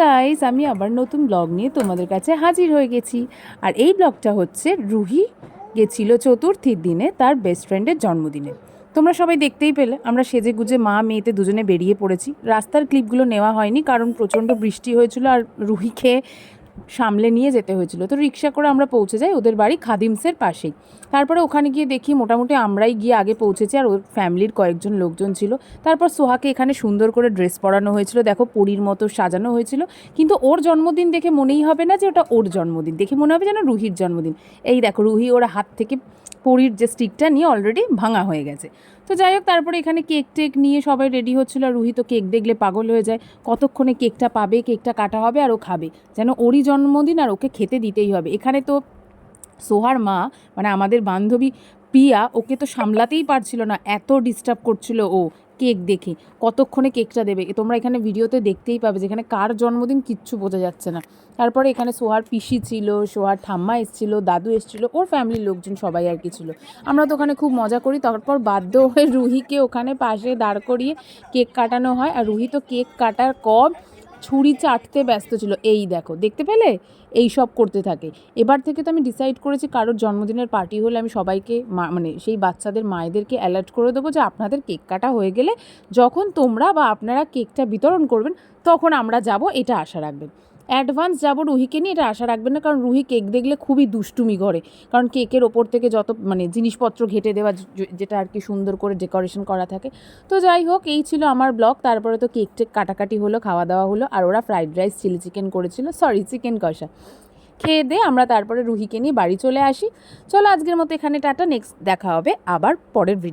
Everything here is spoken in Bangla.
গাইস, আমি আবার নতুন ব্লগ নিয়ে তোমাদের কাছে হাজির হয়ে গেছি। আর এই ব্লগটা হচ্ছে রুহি গেছিল চতুর্থীর দিনে তার বেস্ট ফ্রেন্ডের জন্মদিনে। তোমরা সবাই দেখতেই পেলে আমরা সেজে গুজে মা মেয়েতে দুজনে বেরিয়ে পড়েছি। রাস্তার ক্লিপগুলো নেওয়া হয়নি কারণ প্রচণ্ড বৃষ্টি হয়েছিল আর রুহিকে সামলে নিয়ে যেতে হয়েছিল। তো রিক্সা করে আমরা পৌঁছে যাই ওদের বাড়ি খাদিমসের পাশেই। তারপরে ওখানে গিয়ে দেখি মোটামুটি আমরাই গিয়ে আগে পৌঁছেছি আর ওর ফ্যামিলির কয়েকজন লোকজন ছিল। তারপর সোহাকে এখানে সুন্দর করে ড্রেস পরানো হয়েছিল, দেখো পরীর মতো সাজানো হয়েছিল। কিন্তু ওর জন্মদিন দেখে মনেই হবে না যে ওটা ওর জন্মদিন, দেখে মনে হবে যেন রুহির জন্মদিন। এই দেখো রুহি ওর হাত থেকে পরীর যে স্টিকটা নিয়ে অলরেডি ভাঙা হয়ে গেছে। তো যাই হোক, তারপরে এখানে কেক টেক নিয়ে সবাই রেডি হচ্ছিল আর রুহি তো কেক দেখলে পাগল হয়ে যায়। কতক্ষণে কেকটা পাবে, কেকটা কাটা হবে আর ও খাবে, যেন ওরই জন্মদিন আর ওকে খেতে দিতেই হবে। এখানে তো সোহার মা মানে আমাদের বান্ধবী প্রিয়া ওকে তো সামলাতেই পারছিল না, এত ডিস্টার্ব করছিল ও কেক দেখে। কতক্ষণে কেকটা দেবে তোমরা এখানে ভিডিওতে দেখতেই পাবে, যেখানে কার জন্মদিন কিচ্ছু বোঝা যাচ্ছে না। তারপরে এখানে সোহার পিসি ছিল, সোহার ঠাম্মা এসেছিলো, দাদু এসেছিলো, ওর ফ্যামিলির লোকজন সবাই আর কি ছিল। আমরা তো ওখানে খুব মজা করি। তারপর বাধ্য হয়ে রুহিকে ওখানে পাশে দাঁড় করিয়ে কেক কাটানো হয়। আর রুহি তো কেক কাটার ছুরি চাটতে ব্যস্ত ছিল। এই দেখো, দেখতে পেলে এই সব করতে থাকে। এবার থেকে তো আমি ডিসাইড করেছি কারোর জন্মদিনের পার্টি হলে আমি সবাইকে মানে সেই বাচ্চাদের মায়েদেরকে অ্যালার্ট করে দেবো যে আপনাদের কেক কাটা হয়ে গেলে যখন তোমরা বা আপনারা কেকটা বিতরণ করবেন তখন আমরা যাব, এটা আশা রাখবেন। অ্যাডভান্স যাবো রুহিকে নিয়ে, এটা আশা রাখবেন না, কারণ রুহি কেক দেখলে খুবই দুষ্টুমি করে। কারণ কেকের ওপর থেকে যত মানে জিনিসপত্র ঘেটে দেওয়া, যেটা আর কি সুন্দর করে ডেকোরেশন করা থাকে। তো যাই হোক, এই ছিল আমার ব্লগ। তারপরে তো কেক টেক কাটাকাটি হলো, খাওয়া দাওয়া হলো, আর ওরা ফ্রাইড রাইস চিলি চিকেন করেছিল, চিকেন কষা খেয়ে দিয়ে আমরা তারপরে রুহিকে নিয়ে বাড়ি চলে আসি। চলো আজকের মতো এখানে টাটা, নেক্সট দেখা হবে আবার পরের ভিডিও।